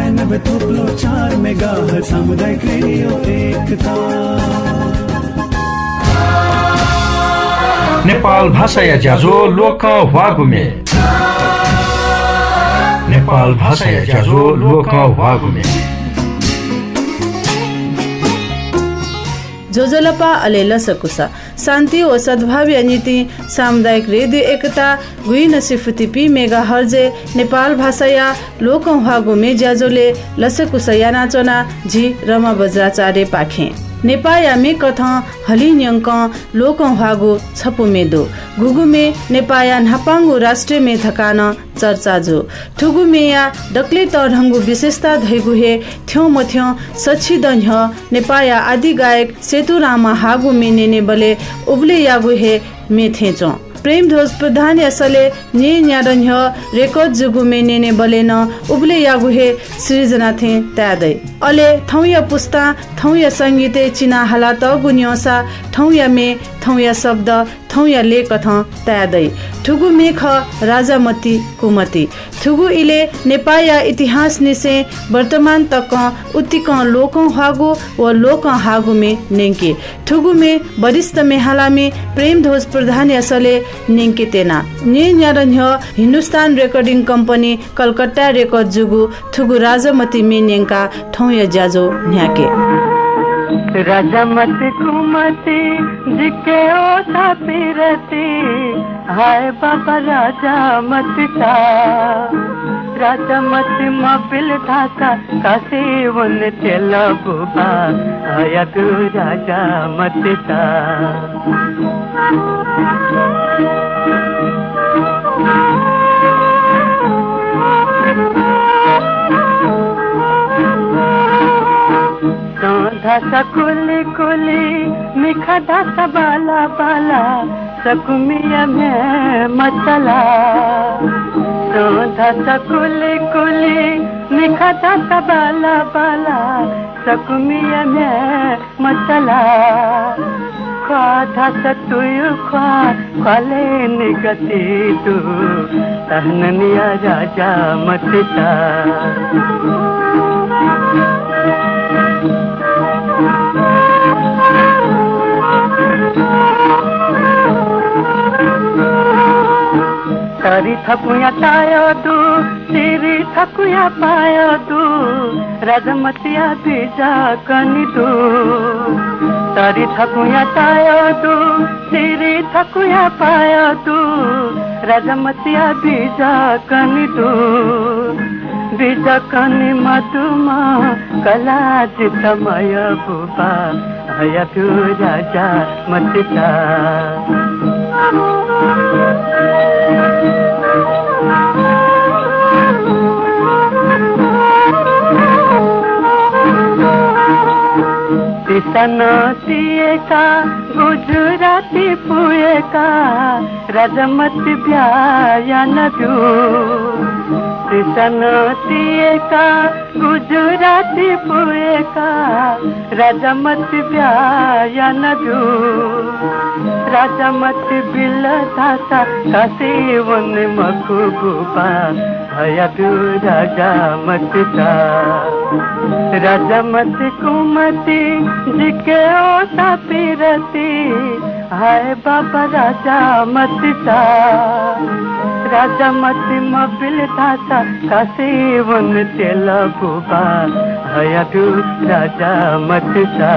96.4 megahertz सामुदायिक radio एकता। नेपाल भाषा या ज्याझो लोक वागुमे। नेपाल भाषा या ज्याझो लोक वागुमे। जोजलपा अलेला सकुसा शान्ति व सद्भाव नीति सामुदायिक रेडियो एकता गुई नसिफुति पी मेगा हर्जे नेपाल भाषा या लोक वागुमे ज्याझोले लसकुसा या नाचना झी रमा बज्राचार्य पाखे नेपायामे कथा हलिन्यङ्क लोक वागु छपुमेदो गुगुमे नेपाया नापाङ्गु राष्ट्रिय मे थकान चर्चा जो ठुगुमेया डक्ले तरहङ्गु विशेषता धैगुहे थ्यौ मथ्यौ सछि दन्ह नेपाया आदि गायक सेतुरामा हागु मेनेने बले उब्ले यागु हे मेथेचो प्रेम ध्वज प्रधान यसले ने न्याडन्ह रेकर्ड जुगुमे नेने बलेन उब्ले यागुहे सृजना थे त्यादै अले थौया पुस्ता थौया संगीते चिना हला त गुन्योसा थौया मे थौया शब्द थौया लेख कथ त्यादै ठुगु मेख राजामती कुमती ठुगु इले नेपाया इतिहास निसे वर्तमान तक उत्तिक लोक हागु व लोक हागु मे नेंके ठुगु मे वरिष्ठ मेहालामे प्रेम ध्वज प्रधान यसले नेंके तेना ने न्यारन्ह Hindustan recording company Calcutta record जुगु ठुगु राजामती मे नेंका ठौया ज्याजो न्याके राजामती कुमती जिके ओ थापिरती हाय बाबा राजामती का राजामती मबिल ढाका कासे वन तेला बुबा आया तू राजामती का धासा कुली कुली मिठा धासा बाला बाला सकुमिया में मचला धासा कुली कुली मिठा धासा बाला बाला सकुमिया में मचला खा धासा तुयु खा खाले निगती तू तहननिया राजा मतिता तरी थकुया तायो तू सिरी थकुया पायो तू राजमतिया बीजा कनी तू तरी थकुया तायो तू सिरी थकुया पायो तू राजमतिया बीजा कनी तू बीजा कनी मधुमा कला जितमय बुबा हया तू राजा मतिता सनोतिएका गुजराती पुएका राजमती भ्याया नदू सनोतिएका गुजराती पुएका राजमती भ्याया नदू राजमती बिल धासा कासे वन मखु गुबा हया दू राजामती का राजामती कुमती जिके ओ तापिरती हाय बाबा राजामती का राजामती मबिल धासा कासे वन तेला बुबा हया दू राजामती का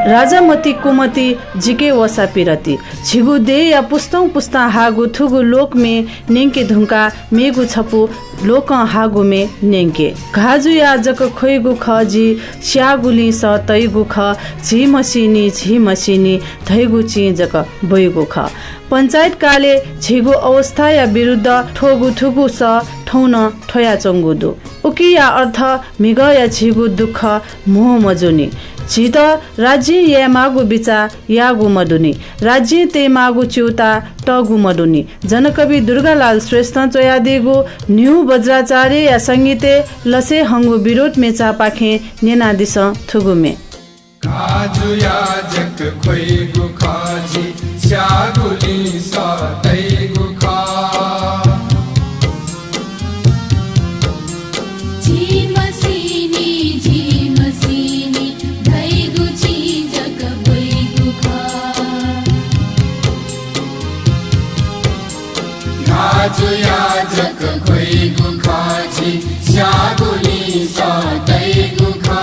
राजामती कुमती जिके वसा पिरती झिगु दे या पुस्तौ पुस्ता हागु थुगु लोक में नेंके धुंका मेगु छपु लोक हागु में नेंके घाजु या जक खोइगु खजी स्यागुली स तैगु ख झी मसिनी धैगु ची जक बैगु ख पंचायत काले झिगु अवस्था या विरुद्ध ठोगु थुगु स ठौन ठोया चंगुदु उकी या अर्थ मिग या झिगु दुख मोह मजुनी छित राज्य या मागु बिचा यागु मदुनी राज्य ते मागु च्युता टगु मदुनी जनकवि दुर्गालाल श्रेष्ठ चोयादेगु न्यू वज्राचार्य या संगीते लसे हंगु विरोध में चापाखे नेना दिस थुगुमे काजु याजक खोइ गुखाजी स्यागुली सतै गुखा काजु याजक खोइ गुखाजी स्यागुली सतै गुखा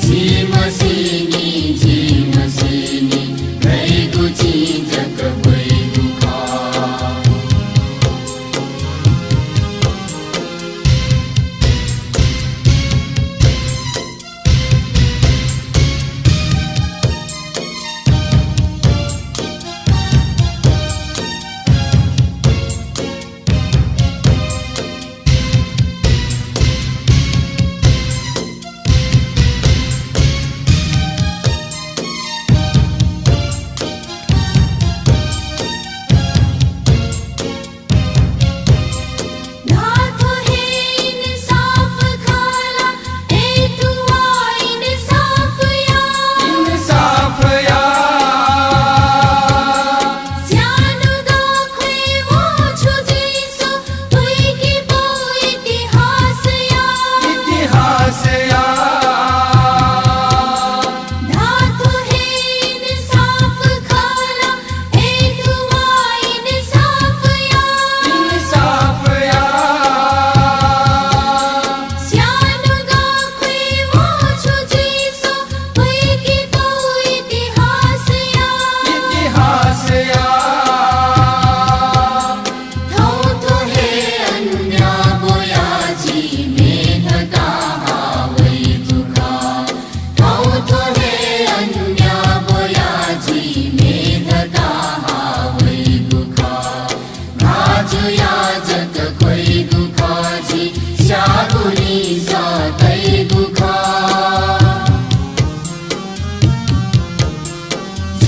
झिमसिनी झिमसिनी भैगु चिजक खोइ गुखा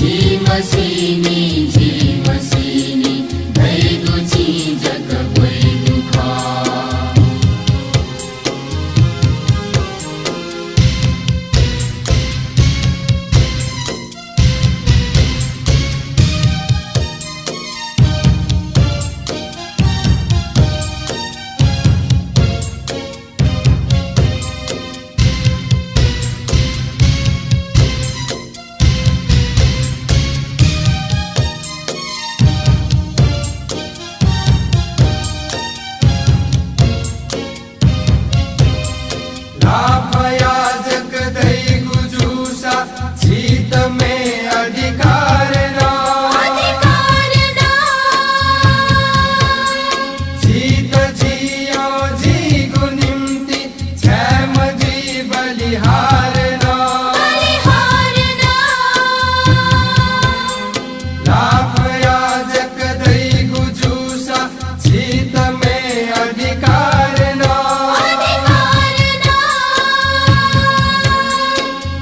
झिमसिनी झिमसिनी भैगु चिजक खोइ गुखा लाभयाजक दैगु जुसा जीत में अधिकार ना जीत जियो जीगु निम्ति क्षम जी बलिहार ना लाभयाजक दैगु जुसा जीत में अधिकार ना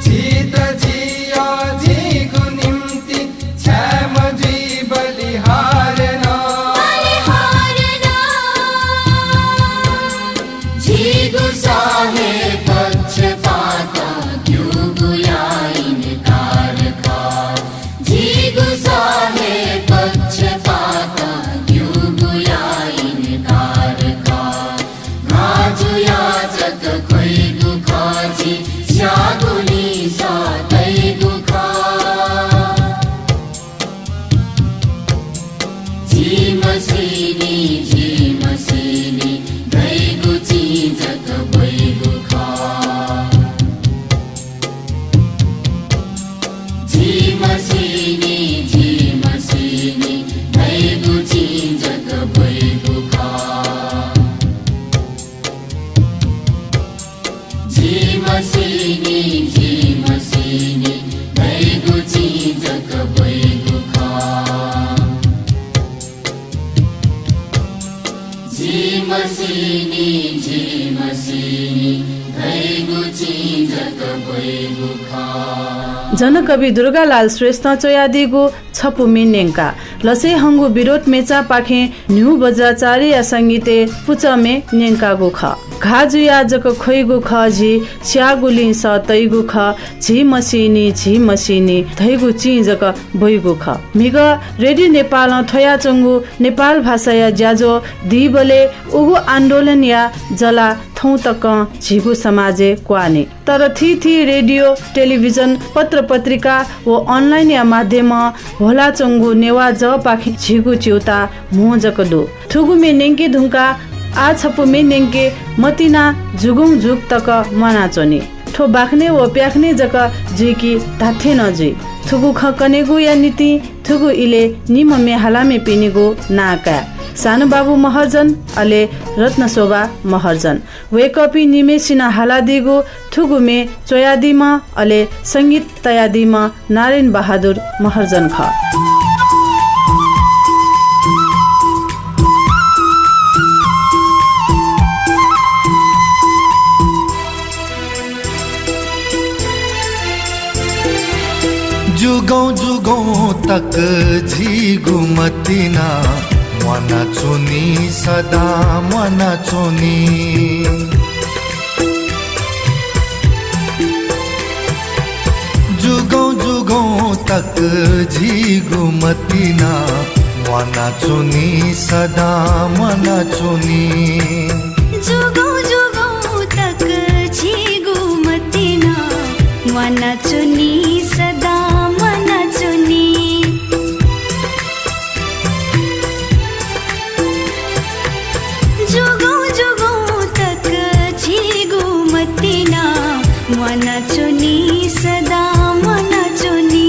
जीत जियो जीगु निम्ति क्षम जी बलिहार ना जीगु साहे पक्षपाता क्यों गुयाइन कारखा जीगु साहे पक्षपाता क्यों गुयाइन कारखा काजु याजक खोइ गुखाजी स्यागुली सतै गुखा झिमसिनी झिमसिनी भैगु चिजक खोइ गुखा झिमसिनी झिमसिनी भैगु चिजक खोइ गुखा झिमसिनी झिमसिनी भैगु चिजक खोइ गुखा झिमसिनी झिमसिनी भैगु चिजक खोइ गुखा जनकवि दुर्गालाल श्रेष्ठ चोयादिगु छपु मिन्नेङका लसे हंगु विरोध मेचा पाखे न्यू बज्राचार्य या संगीते पुचमे नेंकागु ख घाजुया जक खोइगु ख झी स्यागुलिन स तैगु ख झी मसिनी धैगु ची जक बोइगु ख मिग रेडियो नेपाल थया चंगु नेपाल भाषा या ज्याजो दिबले उगु आन्दोलन या जला थौ तक झिगु समाजे क्वाने तर थी रेडियो टेलिभिजन पत्र पत्रिका व अनलाइन या माध्यम होला चंगु नेवा ज पाखि झिगु चिउता मो जकदो थुगुमे नेंके धुंका आ छपुमे नेंके मतिना जुगुङ जुग तक मना चोनी ठो बाख्ने व प्याख्ने जक जुकी धाथे नजुई थुगु ख कनेगु या नीति थुगु इले निममे हालामे पिनेगु नाका सानो बाबु महर्जन अले रत्न शोभा महर्जन वे कपी निमेसिना हालादिगु थुगुमे चोयादिमा अले संगीत तयादिमा नारायण बहादुर महर्जन ख जुगौं तक झिगु मतिना मना चुनी सदा मना चुनी जुगौं तक झिगु मतिना मना चुनी सदा मना चुनी जुगौं तक झिगु मतिना मना चुनी सदा मना चुनी सदा मना चुनी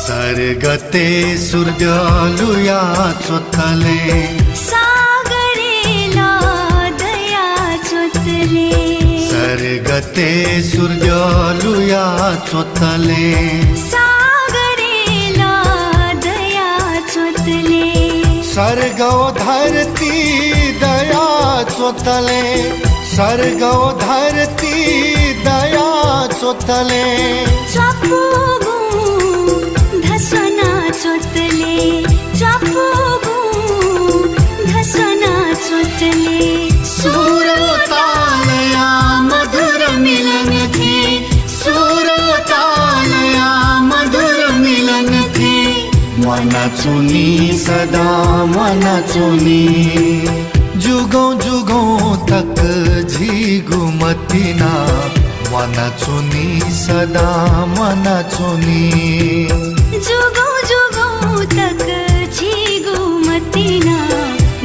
सर्गते सूर्यलुया चोथले सर्गते सूर्यलुया चोथले सागरेला दया चोथले सर्गौ धरती दया चोथले सर्गौ धरती दया चोथले चापुगु धसना चोथले चापुगु धसना चोथले सुरतालया मधुर मिलन थे सुरतालया मधुर मिलन थे मना चुनी सदा मना चुनी जुगौं तक झिगु मतिना मना चुनी सदा मना चुनी जुगौं तक झिगु मतिना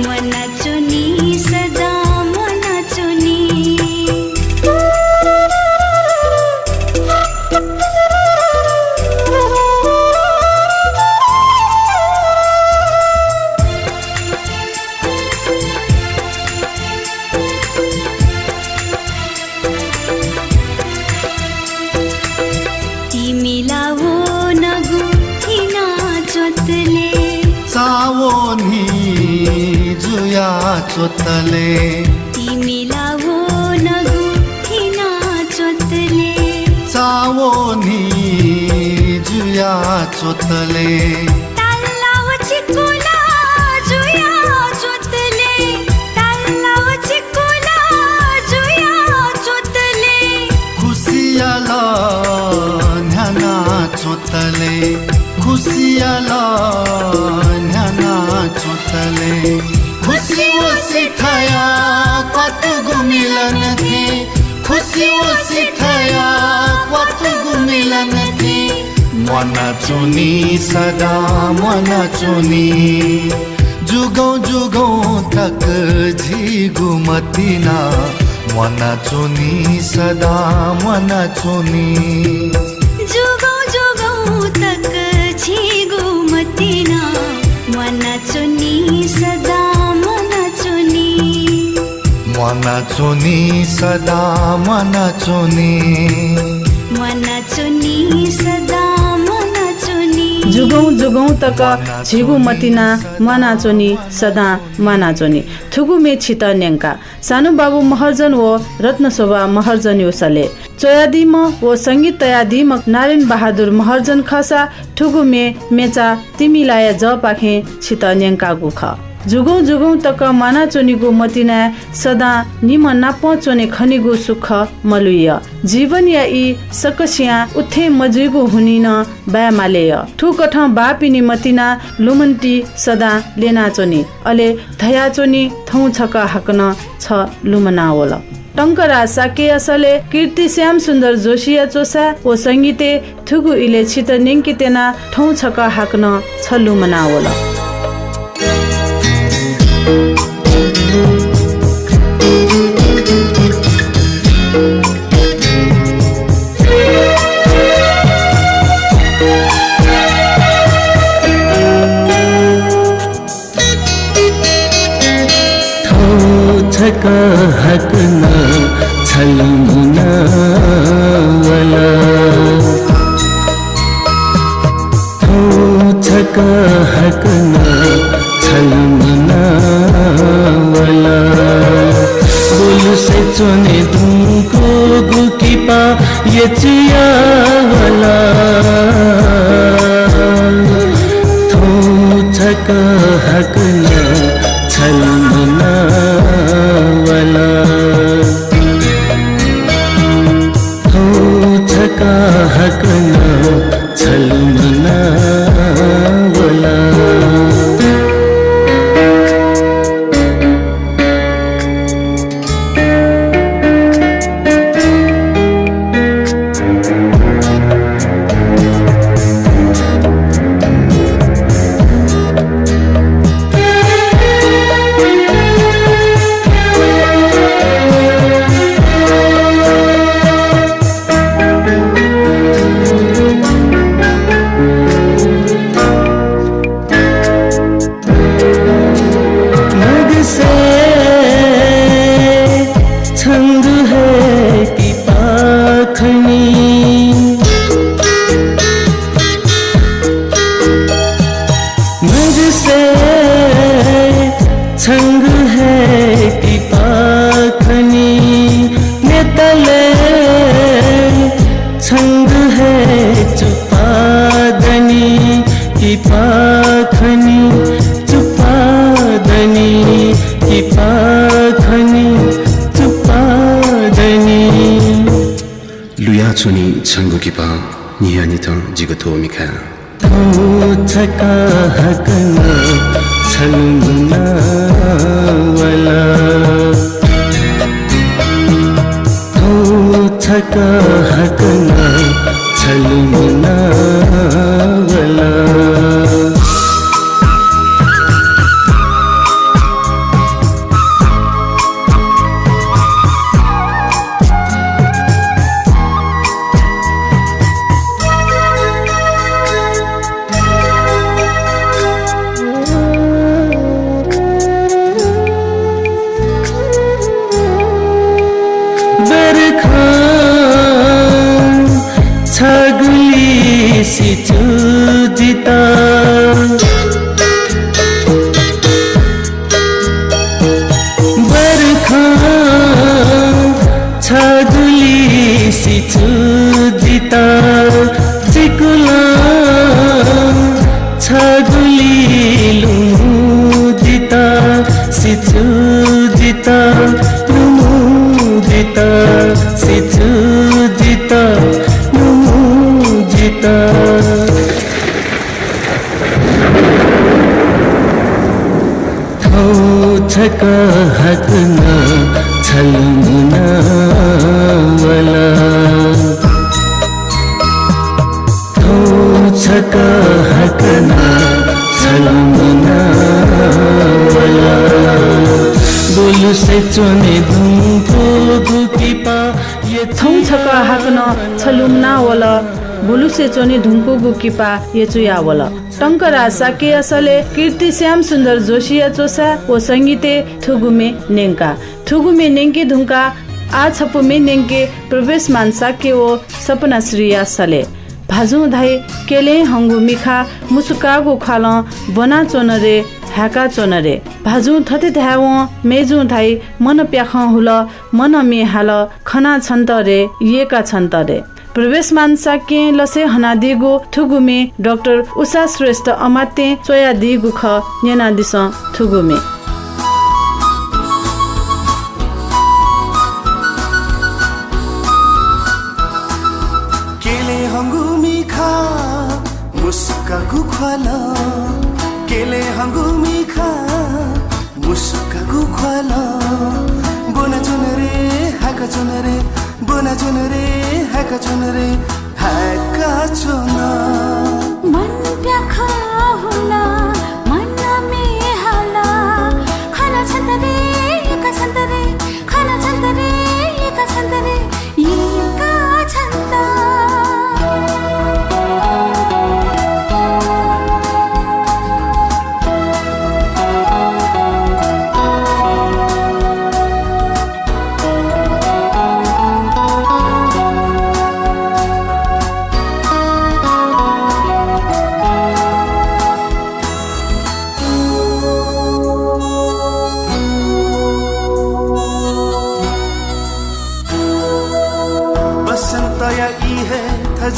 मना चुनी सदा मना चुनी चोतले तिमीलावो नगु थिना चोतले चावोनी जुया चोतले तालाव चिकुला जुया चोतले तालाव चिकुला जुया चोतले खुसियाला न्याना चोतले खुसियाला न्याना चोतले खुशी वो सिखाया कतगु मिलन थे खुशी वो सिखाया कतगु मिलन थे मना चुनी सदा मना चुनी जुगौं तक झिगु मतिना मना चुनी सदा मना चुनी जुगौं तक झिगु मतिना मना चुनी सदा मना चुनी सदा मना चुनी मनाचुनी सदा मनाचुनी जुगौं जुगौं तक छिगु मतिना मनाचोनी सदा मनाचोनी थुगु मे छित न्याङ्का सानु बाबु महर्जन व रत्नशोभा महर्जन योसले चोयादिम व संगीत तयादिम नारायण बहादुर महर्जन खसा ठुगु मे मेचा तिमीलाय ज पाखे छित न्याङ्का गुख जुगौं जुगौं तक मानाचोनीको मतिना सदा निम नापचोने खनिगु सुख मलुय जीवन या यी सकसिया उथे मजुइगु हुनिन बामालेय ठुकठ बापिनी मतिना लुमन्टी सदा लेनाचोनी अले धयाचोनी थौ छक हकन छ लुमनावल टंकरा साके असले कीर्ति श्याम सुन्दर जोशिया चोसा ओ संगीते थुगु इले छित नेङ्कितेना थौ छक हाक्न छ लुमनावल का हक न छलमुना वाला हो छका हक न छलमुना वाला बोल से चुने तुमको गुकीपा ये चिया वाला हो छका हक न छलमुना वाला हो छका हक न छलमुना वाला छंगुकिपा नियानित जिगतो मिखा छका हक न छलमुना वाला हो छका हक न छलमुना वाला सिचुदिता बरखा छागुली सिचुदिता चिकुला छागुली लुमुदिता सिचुदिता लुमुदिता सिचुदिता हो छका हक न छलमुना वाला हो छका हक न छलमुना वाला बोलु से चुने धुमको गुकीपा ये थौ छका हाक्न छलुमना वाला बुलुसे चोनी ढुङ्को गुकीपा येचुया वला टंकरा साके असले कीर्ति श्याम सुन्दर जोशिया चोसा ओ संगीते थुगुमे नेङ्का थुगुमे नेङ्की ढुङ्का आ छपु में नेंगे प्रवेश मानसा के वो सपना श्रीया सले भाजु धाई केले हंगु मिखा मुसुकागु खाल बना चोनरे हाका चोनरे भाजु थते धाव मेजु धाई मन प्याख हुल मन मे हाल खना छन्तरे येका छन्तरे प्रवेश मानसा के लसे हनादिगु थुगुमे डाक्टर उषा श्रेष्ठ अमाते चोया दिगु ख नेना दिस थुगुमे केले हंगु मिखा मुस्का गुखला केले हंगु मिखा मुस्का गुखला बोना चुनरे हाका चुनरे बोना चुनरे हाका चुनरे हाका चुना मन प्याखा होला मन मे हाला खाना छन्तरे एका छन्तरे खाना छन्तरे एका छन्तरे एका छन्ता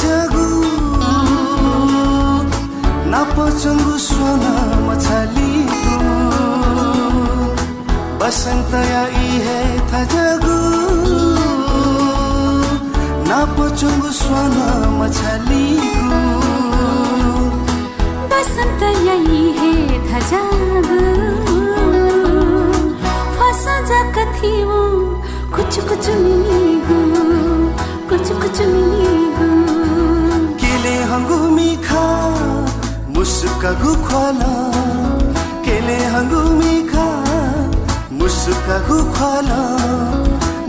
जगु नापचंगु सोना मछलीगु बसंत या इहे था जगु नापचंगु सोना मछलीगु बसंत या इहे था जगु फसा जा कथिवो कुछ कुछ मिलीगु कुछ कुछ मिलीगु केले हंगु मिखा मुस्का गुखला केले हंगु मिखा मुस्का गुखला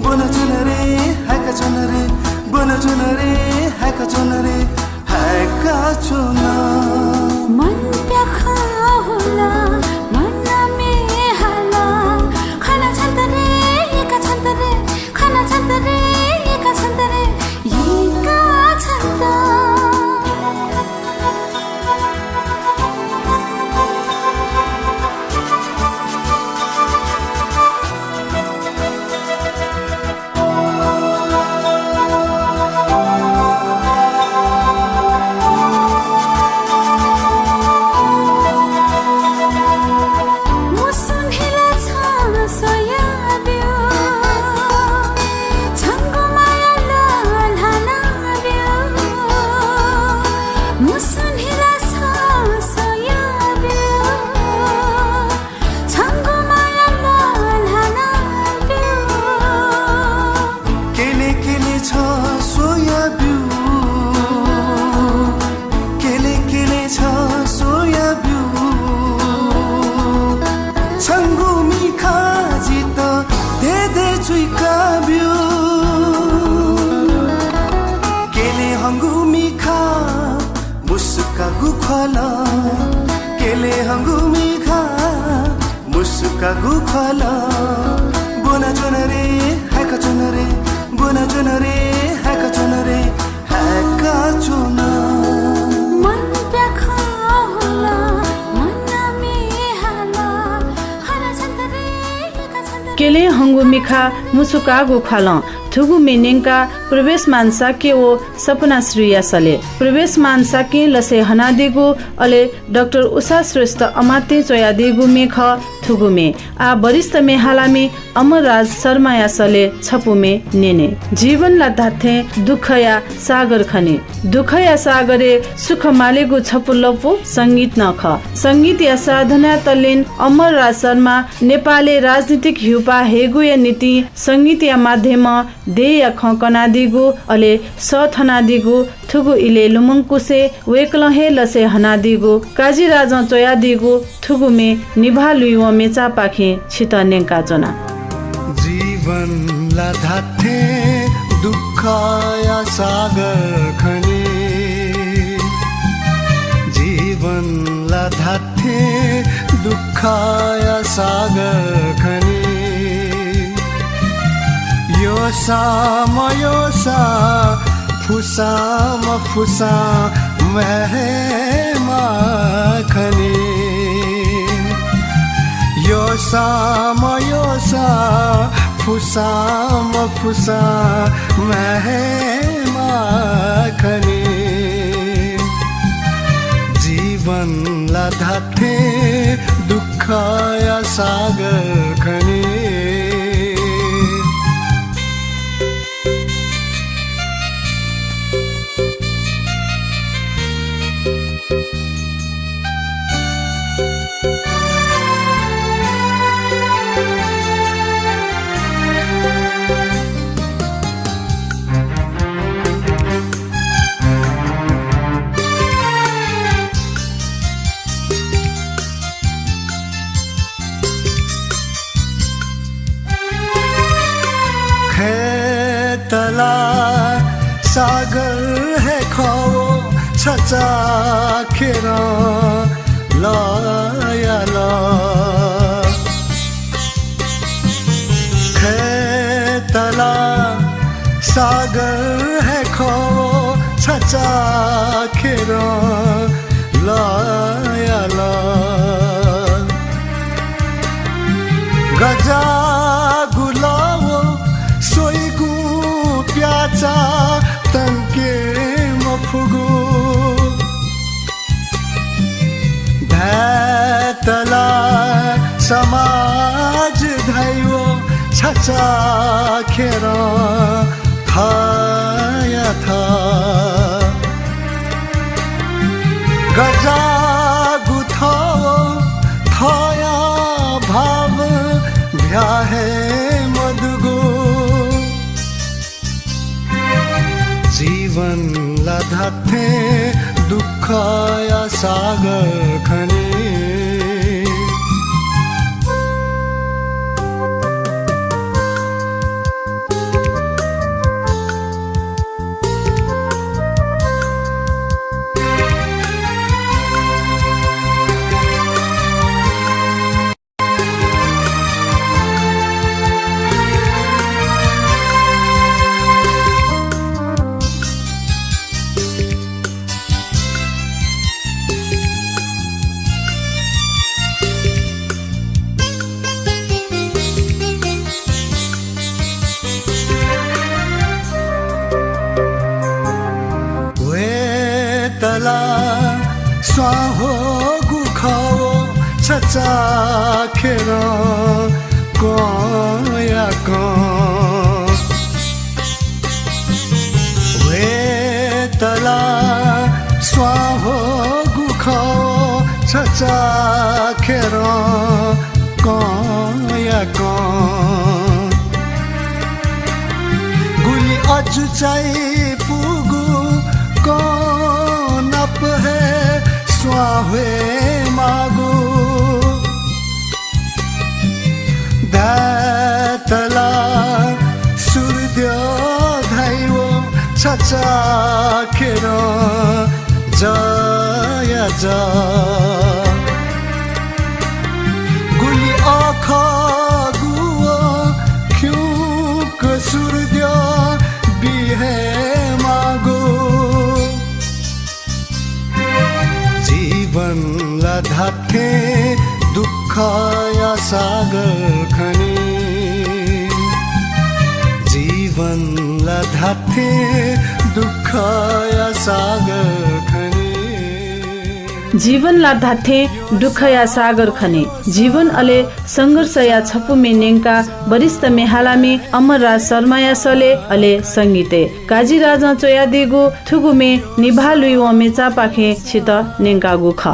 बोना चुनरे हाका चुनरे बोना चुनरे हाका चुनरे हाका चुना मन प्याखा होला मन मे हाला खाना छन्तरे एका छन्तरे खाना छन्तरे एका छन्तरे एका छन्ता केले हंगु मिखा मुस्का गुखला बोना चुनरे हाका चुनरे बोना चुनरे हाका चुनरे हाका चुना मन प्याखा होला मन मे हाला खाना छन्तरे एका छन्तरे केले हंगु मिखा मुसुका गुखला थुगु मेनेंका प्रवेश मानसा के वो सपना श्रीया सले प्रवेश मानसा के लसे हनादिगु अले डाक्टर उषा श्रेष्ठ अमाते चोया दिगु मेख थुगु में आ वरिष्ठ में हालामी अमरराज शर्मा या सले छपु में नेने जीवन ला धाथे दुख या सागर खने दुख या सागरे सुख मालेगु छपु लपु संगीत न ख संगीत या साधना तलेन अमरराज शर्मा नेपाली राजनीतिक हिउपा हेगु या नीति संगीत या माध्यम दे या खकनादिगु अले सथनादिगु थुगु इले लुमंकुसे वेकलहे लसे हनादिगु काजी राजा चोयादिगु थुगु में निभालुइव मेचा पाखे छितने काचना जीवन ला धाथे दुख या सागर खने जीवन ला धाथे दुख या सागर खने यो yosa fusa mehma khani yosa fusa mehma khani जीवन लाथे दुख या सागर खनी तला सागर है खाओ छचा खेरा लाया ला तला सागर है खाओ छचा खेरा लाया ला गजा गुलावो सोईगु प्याचा तंके मफुगु धैतला समाज धैवो छचा खेरा थाया था गजा गुथाओ थाया भाव भ्या है मधुगो जीवन लाथे दुख या सागर खनी तला स्वाहो गुखाओ छचा खेरा कोया को वे तला स्वाहो गुखाओ छचा खेरा कोया को गुली अजु चाई पुगु को नप है स्वाहे मागु धैतला सूर्य धैवो छचा खेरो जय जा गुली आँख गुओ क्यूक सूर्य बिहे मागु जीवन लाथे दुख या सागर खनी जीवन लाथे दुख या सागर खनी जीवन लाधाथे दुख या सागर खने जीवन अले संघर्ष या छपु में नेंका वरिष्ठ मेहालामी अमरराज शर्मा या सले अले संगीते काजी राजा चोया देगु थुगु में निभालुई वमे चापाखे छित नेंका गुख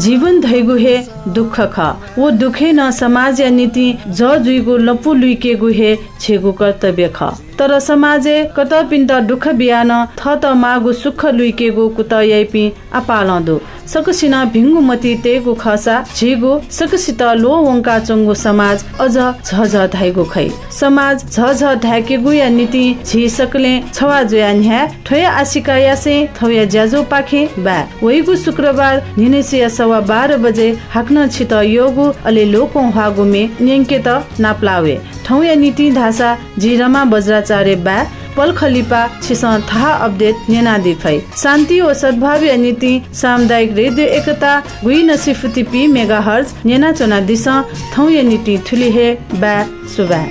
जीवन धैगु हे दुख ख वो दुखे न समाज या नीति ज जुइगु लपु लुइके गुहे छेगु कर्तव्य ख तर समाजे कत पिन्त दुख बियान थ त मागु सुख लुइकेगु कुत यैपि अपालदो सकसिना भिंगु मति तेगु खसा झिगु सकसित लो वंका चंगु समाज अझ झझ धाइगु खै समाज झझ धाकेगु या नीति झि सकले छवा जोया न्या ठोया आशिका यासे थौया ज्याजो पाखे बा वइगु शुक्रबार निनेसिया 12:15 बजे हाक्न छित योगु अले लोको हागु मे न्यंके त नाप्लावे ठौँ या नीति धासा जिरमा बज्राचार्य बा पल खलिपा छिस थाहा अपडेट नेनादी फै शान्ति ओ सद्भाव या नीति सामुदायिक रेडियो एकता गुई नसिफुति पी मेगाहर्ज नेना चोना दिस ठौँ या नीति थुली हे बा सुबा